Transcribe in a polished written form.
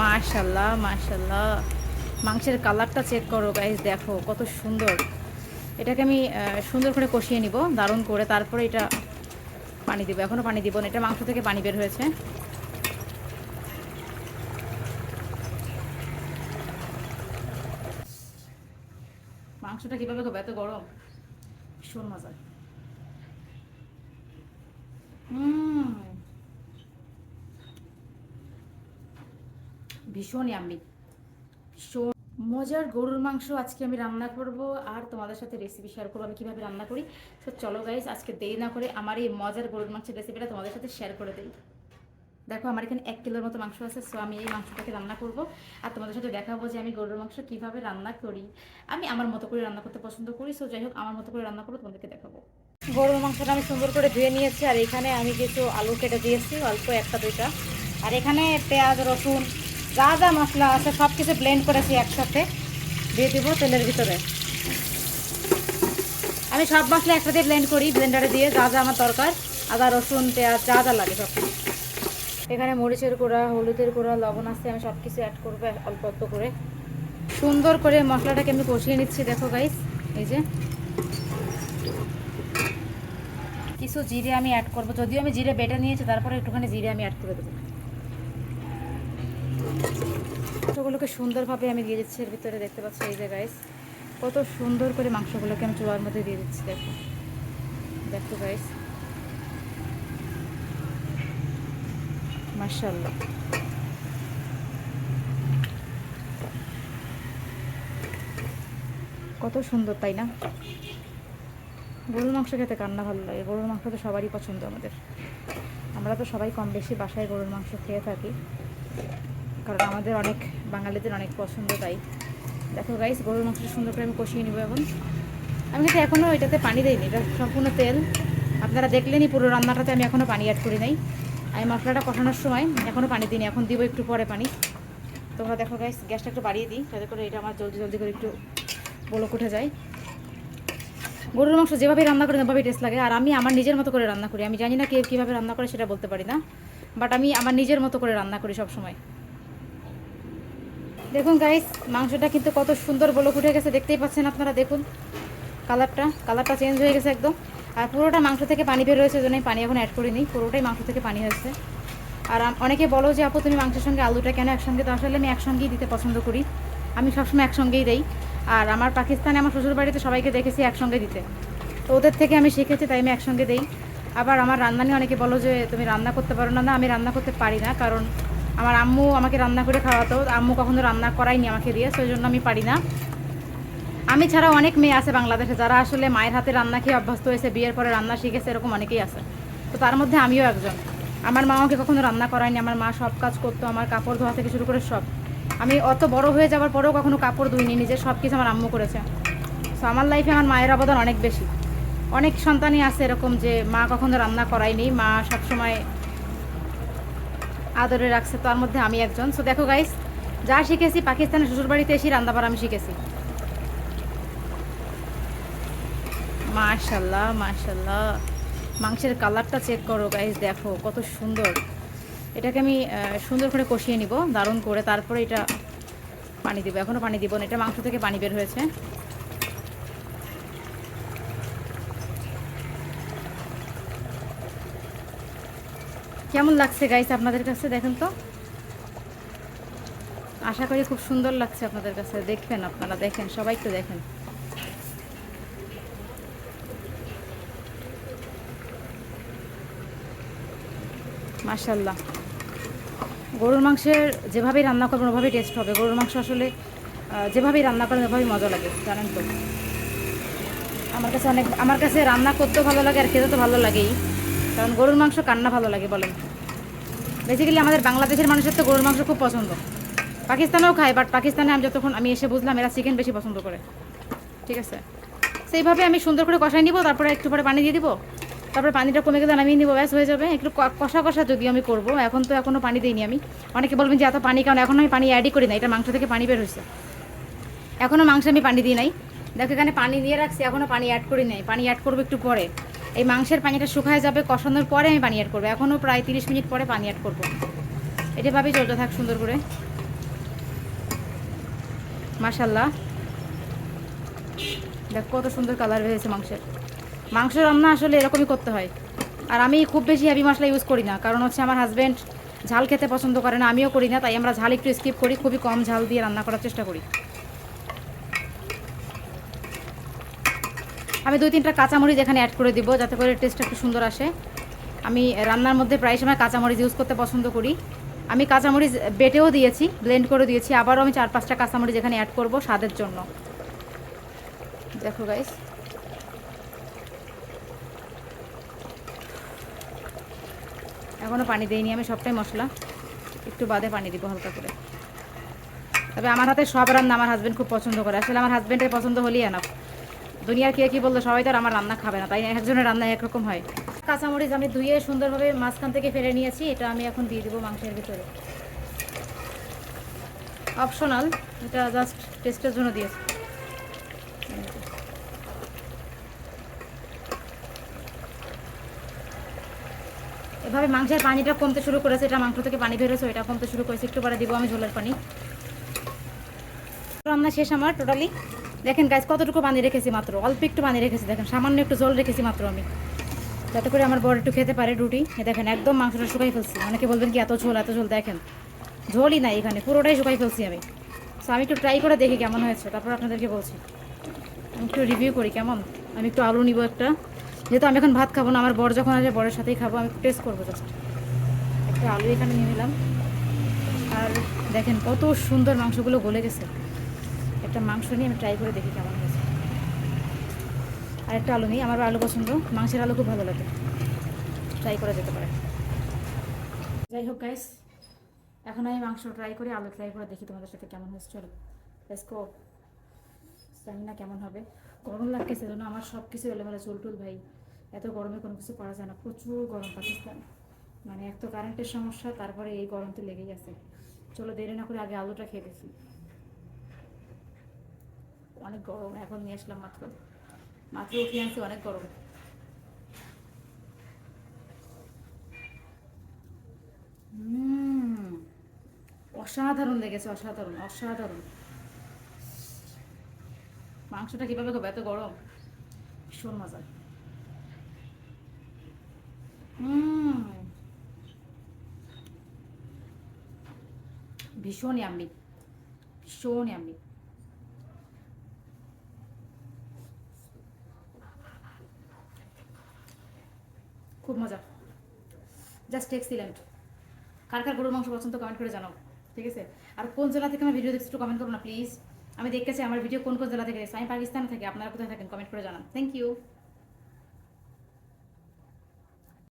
মাশাল্লাহ মাশাল্লাহ, মাংসের কালারটা চেক করো গাইস, দেখো কত সুন্দর। এটাকে আমি সুন্দর করে কষিয়ে নিব দারুণ করে, তারপরে এটা পানি দিব। এখনও পানি দিব না, এটা মাংস থেকে পানি বের হয়েছে। মাংসটা কীভাবে খাবো, এত গরম, ভীষণ মজা। ভীষণ ইয়াম্মি, ভীষণ মজার গরুর মাংস আজকে আমি রান্না করব আর তোমাদের সাথে রেসিপি শেয়ার করবো আমি কীভাবে রান্না করি। তো চলো গাইস, আজকে দেরি না করে আমার এই মজার গরুর মাংসের রেসিপিটা তোমাদের সাথে শেয়ার করে দিই। দেখো আমার এখানে 1 কিলোর মতো মাংস আছে, সো আমি এই মাংসটাকে রান্না করব আর তোমাদের সাথে দেখাবো যে আমি গরুর মাংস কীভাবে রান্না করি। আমি আমার মতো করে রান্না করতে পছন্দ করি, সো যাই হোক আমার মতো করে রান্না করবো, তোমাদেরকে দেখাবো। গরুর মাংসটা আমি সুন্দর করে ধুয়ে নিয়েছি আর এখানে আমি কিছু আলু কেটে দিয়েছি, অল্প একটা দুইটা। আর এখানে পেঁয়াজ রসুন যা যা মশলা আছে সব কিছু ব্লেন্ড করেছি একসাথে, দিয়ে দিব তেলের ভিতরে। আমি সব মশলা একসাথে ব্লেন্ড করি ব্লেন্ডারে দিয়ে, যা যা আমার দরকার, আদা রসুন পেঁয়াজ যা যা লাগে সব কিছু। এখানে মরিচের গুঁড়া হলুদের গুঁড়া লবণ আছে, আমি সব কিছু অ্যাড করবো অল্প অল্প করে। সুন্দর করে মশলাটাকে আমি কষিয়ে নিচ্ছি। দেখো গাইস, এই যে কিছু জিরে আমি অ্যাড করবো, যদিও আমি জিরে বেটে নিয়েছি, তারপরে একটুখানি জিরে আমি অ্যাড করে দেবো। মাংসগুলোকে সুন্দরভাবে আমি দিয়ে দিচ্ছি এর ভিতরে, দেখতে পাচ্ছি এই যে গাইস কত সুন্দর করে মাংসগুলোকে আমি চুলার মধ্যে দিয়ে দিচ্ছি। দেখো দেখো গাইস, মাশাআল্লাহ কত সুন্দর, তাই না? গরুর মাংস খেতে কার না ভালো লাগে, গরুর মাংস তো সবারই পছন্দ আমাদের। আমরা তো সবাই কম বেশি বাসায় গরুর মাংস খেয়ে থাকি, কারণ আমাদের অনেক বাঙালিদের অনেক পছন্দ, তাই। দেখো গাইস, গরুর মাংসটা সুন্দর করে আমি কষিয়ে নিব। এখন আমি কিন্তু এখনও এটাতে পানি দিইনি, এটা সম্পূর্ণ তেল। আপনারা দেখলেনই পুরো রান্নাটাতে আমি এখনও পানি অ্যাড করি নাই। আমি মশলাটা কষানোর সময় এখনও পানি দিইনি, এখন দিব একটু পরে পানি। তোমরা দেখো গাইস, গ্যাসটা একটু বাড়িয়ে দিই যাতে করে এটা আমার জলদি জলদি করে একটু বলক উঠে যায়। গরুর মাংস যেভাবে রান্না করে সেভাবেই টেস্ট লাগে, আর আমি আমার নিজের মতো করে রান্না করি। আমি জানি না কে কীভাবে রান্না করে সেটা বলতে পারি না, বাট আমি আমার নিজের মতো করে রান্না করি সব সময়। দেখুন গাইস, মাংসটা কিন্তু কত সুন্দর বলক উঠে গেছে, দেখতেই পাচ্ছেন আপনারা। দেখুন কালারটা চেঞ্জ হয়ে গেছে একদম। আর পুরোটা মাংস থেকে পানি বের হয়েছে, জন্য পানি এখন অ্যাড করিনি, পুরোটাই মাংস থেকে পানি হয়েছে। আর অনেকে বলো যে আপু তুমি মাংসের সঙ্গে আলুটা কেন একসঙ্গে, তো আসলে আমি একসঙ্গেই দিতে পছন্দ করি, আমি সবসময় একসঙ্গেই দিই। আর আমার পাকিস্তানে আমার শ্বশুরবাড়িতে সবাইকে দেখেছি একসঙ্গে দিতে, তো ওদের থেকে আমি শিখেছি, তাই আমি একসঙ্গে দিই। আবার আমার রান্না নিয়ে অনেকে বলো যে তুমি রান্না করতে পারো না, না আমি রান্না করতে পারি না, কারণ আমার আম্মু আমাকে রান্না করে খাওয়াতো, আম্মু কখনো রান্না করায়নি আমাকে দিয়ে, সেই জন্য আমি পারি না। আমি ছাড়া অনেক মেয়ে আছে বাংলাদেশে যারা আসলে মায়ের হাতে রান্না খেয়ে অভ্যস্ত হয়েছে, বিয়ের পরে রান্না শিখেছে, এরকম অনেকেই আছে। তো তার মধ্যে আমিও একজন। আমার মা আমাকে কখনো রান্না করায়নি, আমার মা সব কাজ করতো, আমার কাপড় ধোয়া থেকে শুরু করে সব। আমি অত বড় হয়ে যাওয়ার পরেও কখনো কাপড় ধুইনি, নিজের সব কিছু আমার আম্মু করেছে। তো আমার লাইফে আমার মায়ের অবদান অনেক বেশি। অনেক সন্তানই আছে এরকম যে মা কখনো রান্না করায়নি, মা সবসময় আদরে রাখছে, তার মধ্যে আমি একজন। সো দেখো গাইস, যা শিখেছি পাকিস্তানের শ্বশুরবাড়িতে এসে রান্নাবাড়া আমি শিখেছি। মাশাল্লাহ মাশাল্লাহ, মাংসের কালারটা চেক করো গাইস, দেখো কত সুন্দর। এটাকে আমি সুন্দর করে কষিয়ে নিব দারুণ করে, তারপরে এটা পানি দিব। এখনও পানি দিব না, এটা মাংস থেকে পানি বের হয়েছে। কেমন লাগছে গাইস আপনাদের কাছে, দেখেন তো। আশা করি খুব সুন্দর লাগছে আপনাদের কাছে, দেখবেন আপনারা, দেখেন সবাই একটু দেখেন। মাশাল্লাহ, গরুর মাংসের যেভাবেই রান্না করবেন ওভাবেই টেস্ট হবে। গরুর মাংস আসলে যেভাবেই রান্না করেন ওভাবেই মজা লাগে, জানেন তো। আমার কাছে রান্না করতেও ভালো লাগে আর খেতে তো ভালো লাগেই, কারণ গরুর মাংস কান্না ভালো লাগে বলেন। বেসিক্যালি আমাদের বাংলাদেশের মানুষের তো গরুর মাংস খুব পছন্দ, পাকিস্তানেও খায়, বাট পাকিস্তানে যতক্ষণ আমি এসে বুঝলাম এরা চিকেন বেশি পছন্দ করে। ঠিক আছে, সেইভাবে আমি সুন্দর করে কষাই নিব, তারপরে একটু পরে পানি দিয়ে দিব, তারপরে পানিটা কমে গেলে নামিয়ে নিব, ব্যাস হয়ে যাবে। একটু কষা কষা যদিও আমি করবো, এখন তো এখনও পানি দিইনি আমি। অনেকে বলবেন যে এত পানি, কারণ এখন আমি পানি অ্যাডই করি না, এটা মাংস থেকে পানি বের হয়েছে, এখনও মাংসে আমি পানি দিই নাই। দেখো এখানে পানি দিয়ে রাখছি, এখনও পানি অ্যাড করি নাই, পানি অ্যাড করবো একটু পরে। এই মাংসের পানিটা শুকায় যাবে, কষানোর পরে আমি পানি অ্যাড করবো, এখনও প্রায় 30 মিনিট পরে পানি অ্যাড করবো। এটা ভাবেই চলতে থাক সুন্দর করে। মাশাল্লাহ, দেখ কত সুন্দর কালার হয়েছে মাংসের। মাংস রান্না আসলে এরকমই করতে হয়। আর আমি খুব বেশি হেভি মশলা ইউজ করি না, কারণ হচ্ছে আমার হাজব্যান্ড ঝাল খেতে পছন্দ করে না, আমিও করি না, তাই আমরা ঝাল একটু স্কিপ করি, খুবই কম ঝাল দিয়ে রান্না করার চেষ্টা করি। আমি 2-3টা কাঁচামরিচ এখানে অ্যাড করে দিব, যাতে করে টেস্টটা একটু সুন্দর আসে। আমি রান্নার মধ্যে প্রায় সময় কাঁচামরিচ ইউজ করতে পছন্দ করি। আমি কাঁচামরিচ বেটেও দিয়েছি, ব্লেন্ড করে দিয়েছি, আবারও আমি 4-5টা কাঁচামরিচ এখানে অ্যাড করব স্বাদের জন্য। দেখো গাইস, এখনও পানি দিইনি আমি, সবটাই মশলা, একটু বাদে পানি দিব হালকা করে। তবে আমার হাতে সব রান্না আমার হাজব্যান্ড খুব পছন্দ করে, আসলে আমার হাজব্যান্ডের পছন্দ হলেই এনাফ। দুনিয়ার কে কী বললো, সবাই তো আর আমার রান্না খাবে না, তাই একজনের রান্না একরকম হয়। কাঁচামরিচ আমি ধুয়ে সুন্দরভাবে মাঝখান থেকে ফেলে নিয়েছি, এটা আমি এখন দিয়ে দেবো মাংসের ভিতরে। অপশনাল, এটা জাস্ট টেস্টের জন্য দিয়েছি। এভাবে মাংসের পানিটা কমতে শুরু করেছে, এটা মাংস থেকে পানি বেরোছে, এটা কমতে শুরু করেছে, একটু পরে দিব আমি ঝোলের পানি। রান্না শেষ আমার টোটালি। দেখেন গাইস কতটুকু পানি রেখেছি, মাত্র অল্প একটু পানি রেখেছি, দেখেন সামান্য একটু জল রেখেছি মাত্র আমি, যাতে করে আমার বর একটু খেতে পারে রুটি। দেখেন একদম মাংসটা শুকাই ফেলছি, অনেকে বলবেন কি এত ঝোল এত ঝোল, দেখেন ঝোলই নাই এখানে, পুরোটাই শুকাই ফেলছি আমি। সো আমি একটু ট্রাই করে দেখি কেমন হয়েছে, তারপর আপনাদেরকে বলছি। আমি একটু রিভিউ করি কেমন। আমি একটু আলু নিব একটা, যেহেতু আমি এখন ভাত খাবো না, আমার বর যখন আসে বরের সাথেই খাবো, আমি একটু টেস্ট করবো জাস্ট। একটা আলু এখানে নিয়ে নিলাম। আর দেখেন কত সুন্দর মাংসগুলো গলে গেছে। একটা মাংস নিয়ে আমি ট্রাই করে দেখি কেমন হয়েছে। আর একটা আলু নিই, আমার আলু পছন্দ, মাংসের আলু খুব ভালো লাগে, ট্রাই করা যেতে পারে। যাই হোক গাইস, এখন আমি মাংস ট্রাই করি, আলু ট্রাই করে দেখি তোমাদের সাথে কেমন হয়েছে। চলো লেটস গো। জানি না কেমন হবে, গরম লাগতেছে জন্য আমার সব কিছু এলোমেলো চুলটুল ভাই। এত গরমে কোনো কিছু করা যায় না, প্রচুর গরম পাকিস্তান, মানে এক তো কারেন্টের সমস্যা, তারপরে এই গরম তো লেগেই আছে। চলো দেরি না করে আগে আলুটা খেয়ে দেখি। অনেক গরম, এখন নিয়ে আসলাম মাত্র মাত্র উঠিয়ে আনছি, অনেক গরম। অসাধারণ লেগেছে, অসাধারণ অসাধারণ। মাংসটা কীভাবে খাবো, এত গরম, ভীষণ মজা। ভীষণ ইয়াম্মি, ভীষণ ইয়াম্মি। খুব মজা, জাস্ট এক্সিলেন্ট। কার কার গরুর মাংস পছন্দ কমেন্ট করে জানাও, ঠিক আছে? আর কোন জেলা থেকে আমার ভিডিও দেখছি একটু কমেন্ট করো না প্লিজ। আমি দেখতেছি আমার ভিডিও কোন কোন জেলা থেকে দেখছি। আমি পাকিস্তানে থাকি, আপনারা কোথায় থাকেন কমেন্ট করে জানান। Thank you.